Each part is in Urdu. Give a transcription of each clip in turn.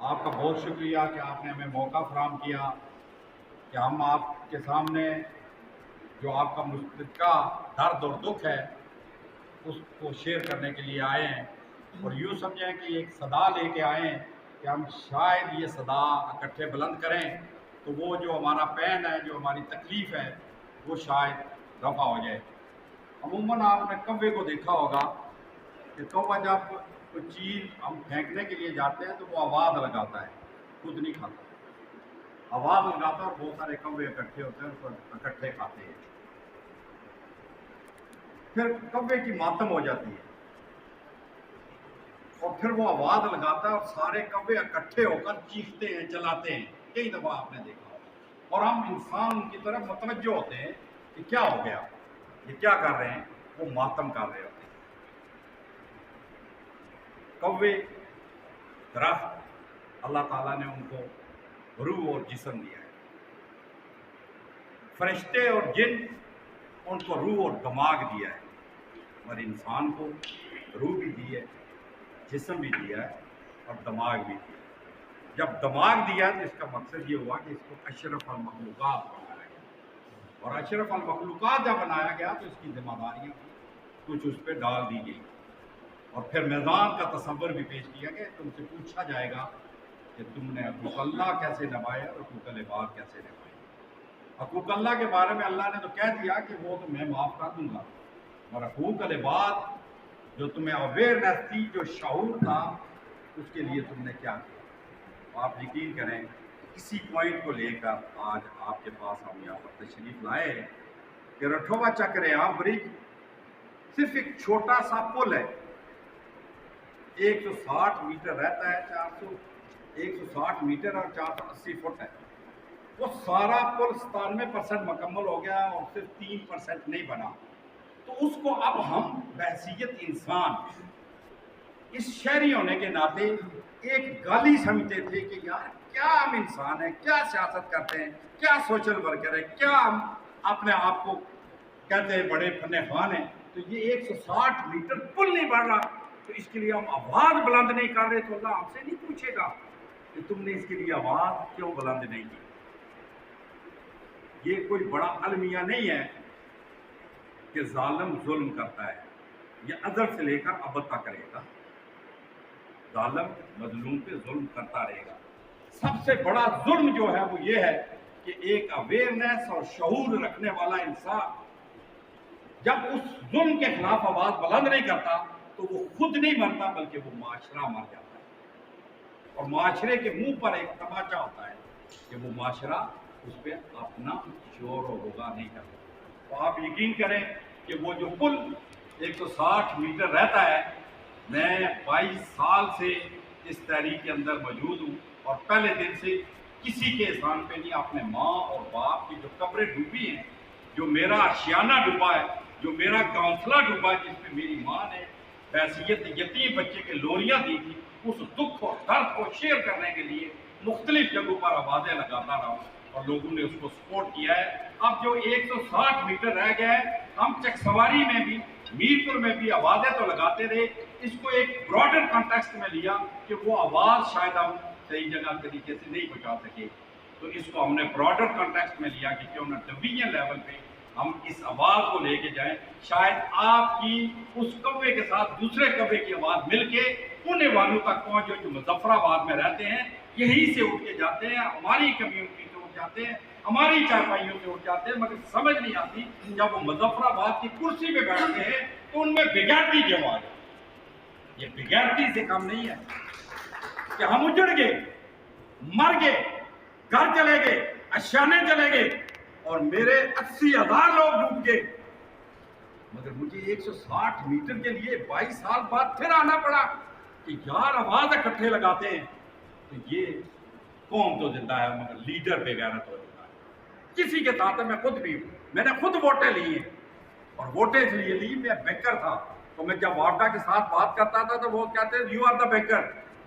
آپ کا بہت شکریہ کہ آپ نے ہمیں موقع فراہم کیا کہ ہم آپ کے سامنے جو آپ کا مشترکہ درد اور دکھ ہے اس کو شیئر کرنے کے لیے آئے ہیں، اور یوں سمجھیں کہ ایک صدا لے کے آئے ہیں کہ ہم شاید یہ صدا اکٹھے بلند کریں تو وہ جو ہمارا پین ہے، جو ہماری تکلیف ہے، وہ شاید رفع ہو جائے۔ عموماً آپ نے کوے کو دیکھا ہوگا کہ کوہ جب کوئی چیز ہم پھینکنے کے لیے جاتے ہیں تو وہ آواز لگاتا ہے، خود نہیں کھاتا، آواز لگاتا ہے اور بہت سارے کوے اکٹھے ہوتے ہیں اس کو اکٹھے کھاتے ہیں۔ پھر کوے کی ماتم ہو جاتی ہے اور پھر وہ آواز لگاتا ہے اور سارے کوے اکٹھے ہو کر چیختے ہیں، چلاتے ہیں۔ کئی دفعہ آپ نے دیکھا ہوگا، اور ہم انسان کی طرف متوجہ ہوتے ہیں کہ کیا ہو گیا، یہ کیا کر رہے ہیں؟ وہ ماتم کر رہے ہوتے ہیں۔ کوے، درخت، اللہ تعالیٰ نے ان کو روح اور جسم دیا ہے۔ فرشتے اور جن، ان کو روح اور دماغ دیا ہے، اور انسان کو روح بھی دی ہے، جسم بھی دیا ہے اور دماغ بھی دیا ہے۔ جب دماغ دیا تو اس کا مقصد یہ ہوا کہ اس کو اشرف المخلوقات بنایا گیا، اور اشرف المخلوقات جب بنایا گیا تو اس کی ذمہ داریاں کچھ اس پہ ڈال دی گئی، اور پھر میدان کا تصور بھی پیش کیا کہ تم سے پوچھا جائے گا کہ تم نے حقوق اللہ کیسے نبھائے اور حقوق العباد کیسے نبھائے۔ حقوق اللہ کے بارے میں اللہ نے تو کہہ دیا کہ وہ تو میں معاف کر دوں گا، اور حقوق العباد جو تمہیں اویئرنیس تھی، جو شعور تھا، اس کے لیے تم نے کیا کیا؟ آپ یقین کریں اسی پوائنٹ کو لے کر آج آپ کے پاس ہم یہاں پر تشریف لائے ہیں کہ رٹھوہ چکریام برج صرف ایک چھوٹا سا پل ہے، 160 میٹر رہتا ہے، 160 میٹر اور 480 فٹ ہے۔ وہ سارا پل 97% مکمل ہو گیا اور صرف 3% نہیں بنا، تو اس کو اب ہم بحیثیت انسان، اس شہری ہونے کے ناطے ایک گالی سمجھتے تھے کہ یار کیا ہم انسان ہیں، کیا سیاست کرتے ہیں، کیا سوشل ورکر ہے، کیا ہم اپنے آپ کو کہتے ہیں بڑے فن خوان ہیں، تو یہ 160 میٹر پل نہیں بڑھ رہا تو اس کے لیے ہم آواز بلند نہیں کر رہے، تو اللہ ہم سے نہیں پوچھے گا کہ تم نے اس کے لیے آواز کیوں بلند نہیں کی۔ یہ کوئی بڑا المیہ نہیں ہے کہ ظالم ظلم کرتا ہے، یہ ازل سے لے کر ابد تک رہے گا، ظالم مظلوم پہ ظلم کرتا رہے گا۔ سب سے بڑا ظلم جو ہے وہ یہ ہے کہ ایک اویئرنیس اور شعور رکھنے والا انسان جب اس ظلم کے خلاف آواز بلند نہیں کرتا تو وہ خود نہیں مرتا بلکہ وہ معاشرہ مر جاتا ہے، اور معاشرے کے منہ پر ایک تماچا ہوتا ہے کہ وہ معاشرہ اس پہ اپنا شور و ہوگا نہیں کرتا۔ تو آپ یقین کریں کہ وہ جو پل 160 میٹر رہتا ہے، میں 22 سال سے اس تحریک کے اندر موجود ہوں، اور پہلے دن سے کسی کے احسان پہ نہیں، اپنے ماں اور باپ کی جو قبریں ڈوبی ہیں، جو میرا آشیانہ ڈوبا ہے، جو میرا کونسلہ ڈوبا ہے، جس پہ میری ماں نے بحیثیت یتیم بچے کے لوریاں دی تھی، اس دکھ اور درد کو شیئر کرنے کے لیے مختلف جگہوں پر آوازیں لگاتا رہا ہوں، اور لوگوں نے اس کو سپورٹ کیا ہے۔ اب جو 160 میٹر رہ گیا ہے، ہم چک سواری میں بھی، میرپور میں بھی آوازیں تو لگاتے رہے، اس کو ایک براڈر کانٹیکسٹ میں لیا کہ وہ آواز شاید ہم صحیح جگہ طریقے سے نہیں پہنچا سکے، تو اس کو ہم نے براڈر کانٹیکسٹ میں لیا کہ کیوں نہ ڈویژن لیول پہ ہم اس آواز کو لے کے جائیں، شاید آپ کی اس کوے کے ساتھ دوسرے کوے کی آواز مل کے ان ایوانوں تک پہنچ جو مظفر آباد میں رہتے ہیں، یہیں سے اٹھ کے جاتے ہیں، ہماری کمیونٹی سے اٹھ جاتے ہیں، ہماری چارپائیوں سے اٹھ جاتے ہیں، مگر سمجھ نہیں آتی جب وہ مظفر آباد کی کرسی پہ بیٹھتے ہیں تو ان میں بغیرتی کیوں آ جاتی ہے۔ یہ بغیرتی سے کم نہیں ہے کہ ہم اجڑ گئے، مر گئے، گھر چلے گئے، اشیانے چلے گئے، اور میرے 80,000 لوگ ڈوب گئے، مگر مجھے 160 میٹر کے لیے 22 سال بعد پھر آنا پڑا کہ یار آواز اکٹھے لگاتے ہیں۔ تو یہ قوم تو زندہ ہے مگر لیڈر بے غیرت ہو جاتا ہے۔ کسی کے ساتھ میں خود بھی ہوں، میں نے خود ووٹیں لی ہیں، اور ووٹیں اس لیے لی، میں بینکر تھا، تو میں جب وارڈا کے ساتھ بات کرتا تھا تو وہ کہتے ہیں you are the banker,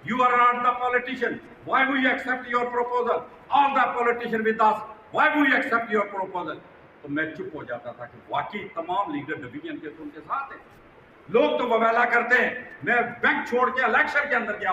you are not the politician, why would you accept your proposal, all the politician with us, why would you accept your proposal. تو میں چپ ہو جاتا تھا کہ واقعی تمام لیڈر ڈویژن کے ساتھ ہیں، لوگ تو وویلا کرتے ہیں۔ میں بینک چھوڑ کے الیکشن کے اندر گیا،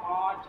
5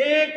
1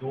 2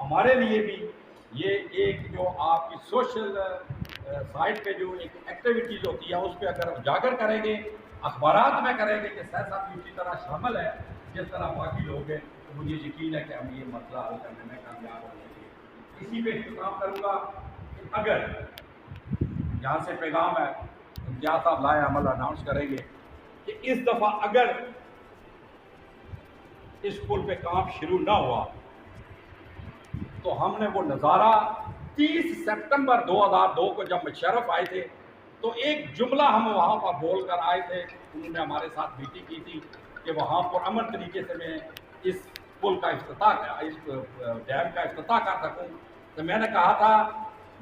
ہمارے لیے بھی یہ ایک جو آپ کی سوشل سائٹ پہ جو ایک ایکٹیویٹیز ہوتی ہے اس پہ اگر اجاگر کریں گے، اخبارات میں کریں گے کہ سیاست بھی اسی طرح شامل ہے جس طرح باقی لوگ ہیں، تو مجھے یقین ہے کہ ہم یہ مسئلہ حل کرنے میں کامیاب ہوں گے۔ اسی پہ اختتام کروں گا کہ اگر یہاں سے پیغام ہے امتیاز صاحب لائے عمل اناؤنس کریں گے کہ اس دفعہ اگر اس پل پہ کام شروع نہ ہوا تو ہم نے وہ نظارہ 30 سپٹمبر 2002 کو جب مشرف آئے تھے تو ایک جملہ ہم وہاں پر بول کر آئے تھے، انہوں نے ہمارے ساتھ میٹنگ کی تھی کہ وہاں پر امن طریقے سے میں اس پل کا افتتاح، اس ڈیم کا افتتاح کر سکوں۔ تو میں نے کہا تھا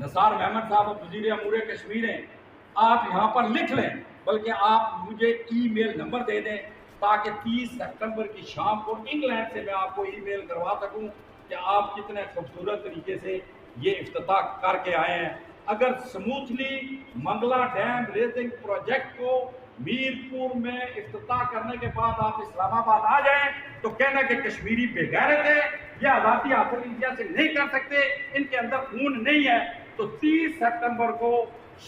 نثار محمد صاحب وزیر امور کشمیر ہیں، آپ یہاں پر لکھ لیں، بلکہ آپ مجھے ای میل نمبر دے دیں تاکہ 30 سپٹمبر کی شام کو انگلینڈ سے میں آپ کو ای میل کروا سکوں کہ آپ کتنے خوبصورت طریقے سے یہ افتتاح کر کے آئے ہیں۔ اگر smoothly Mangla dam raising project کو میرپور میں افتتاح کرنے کے بعد آپ اسلام آباد آ جائیں تو کہنا کہ کشمیری بے غیرت ہے، یہ آزادی حاصل انڈیا سے نہیں کر سکتے، ان کے اندر خون نہیں ہے۔ تو 30 سپٹمبر کو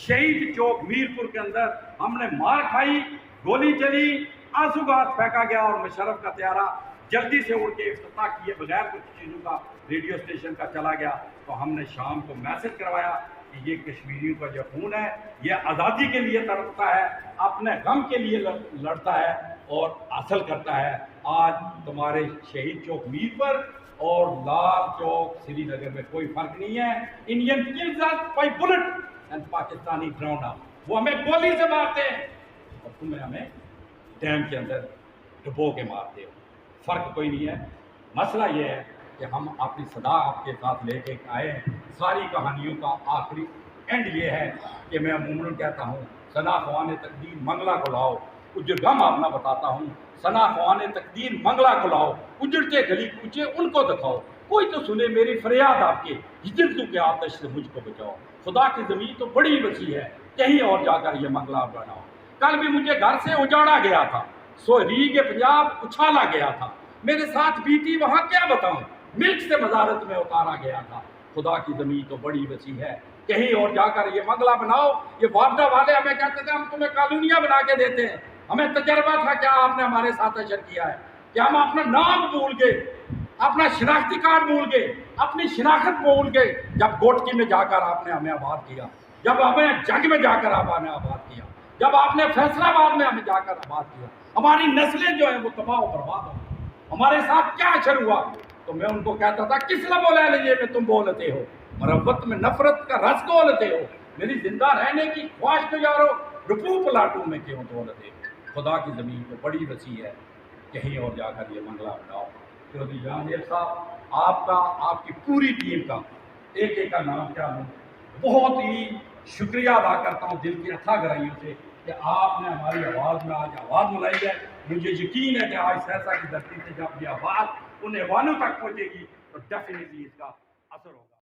شہید چوک میرپور کے اندر ہم نے مار کھائی، گولی چلی، آنسو گاز پھینکا گیا اور مشرف کا طیارہ جلدی سے اڑ کے افتتاح کیے بغیر کچھ چیزوں کا ریڈیو اسٹیشن کا چلا گیا۔ تو ہم نے شام کو میسج کروایا کہ یہ کشمیریوں کا جو خون ہے یہ آزادی کے لیے تڑپتا ہے، اپنے غم کے لیے لڑتا ہے اور حاصل کرتا ہے۔ آج تمہارے شہید چوک میر پر اور لال چوک سری نگر میں کوئی فرق نہیں ہے۔ Indian kills us by bullet and Pakistani ground up, وہ ہمیں گولی سے مارتے ہیں اور تمہیں ہمیں ڈیم کے اندر ڈبو کے مارتے ہو۔ فرق کوئی نہیں ہے۔ مسئلہ یہ ہے کہ ہم اپنی صدا آپ کے ساتھ لے کے آئے ہیں۔ ساری کہانیوں کا آخری اینڈ یہ ہے کہ میں عموماً کہتا ہوں ثنا خوان تقدیر منگلا کو لاؤ، اجڑگم اپنا بتاتا ہوں، ثنا خوان تقدیر منگلا کو لاؤ، اجڑتے گلی کوچے ان کو دکھاؤ، کوئی تو سنے میری فریاد آپ کے، ہجرتوں کے آتش سے مجھ کو بچاؤ، خدا کی زمین تو بڑی وسیع ہے، کہیں اور جا کر یہ منگلا بناؤ۔ کل بھی مجھے گھر سے اجاڑا گیا تھا، سو ریگ پنجاب اچھالا گیا تھا، میرے ساتھ بیتی وہاں کیا بتاؤں، ملک سے مزارت میں اتارا گیا تھا، خدا کی زمین تو بڑی وسیع ہے، کہیں اور جا کر یہ منگلا بناؤ۔ یہ وابڈا والے ہمیں کہتے تھے ہم تمہیں کالونیاں بنا کے دیتے ہیں، ہمیں تجربہ تھا کیا آپ نے ہمارے ساتھ اشر کیا ہے کہ ہم اپنا نام بھول گئے، اپنا شناختی کارڈ بھول گئے، اپنی شناخت بھول گئے، جب گوٹکی میں جا کر آپ نے ہمیں آباد کیا، جب ہمیں جنگ میں جا کر آپ نے آباد کیا، جب آپ نے فیصلہ آباد میں ہمیں جا کر آباد کیا، ہماری نسلیں جو ہیں وہ تباہ و برباد ہو، ہمارے ساتھ کیا اشر ہوا؟ تو میں ان کو کہتا تھا کس لب لے لیجیے میں تم بولتے ہو، مربت میں نفرت کا رس کھولتے ہو، میری زندہ رہنے کی خواہش تو یارو رپو پلاٹوں میں کیوں تولتے ہو۔ خدا کی زمین تو بڑی وسیع ہے، کہیں اور جا کر یہ منگلا بناؤ۔ چودھری جہانگیر صاحب آپ کا، آپ کی پوری ٹیم کا ایک ایک کا نام کیا لوں، بہت ہی شکریہ ادا کرتا ہوں دل کی اتھا گہرائیوں سے کہ آپ نے ہماری آواز میں آج آواز ملائی ہے۔ مجھے یقین ہے کہ آج سہرسہ کی دھرتی سے جب یہ آواز ان ایوانوں تک پہنچے گی تو ڈیفینیٹلی اس کا اثر ہوگا۔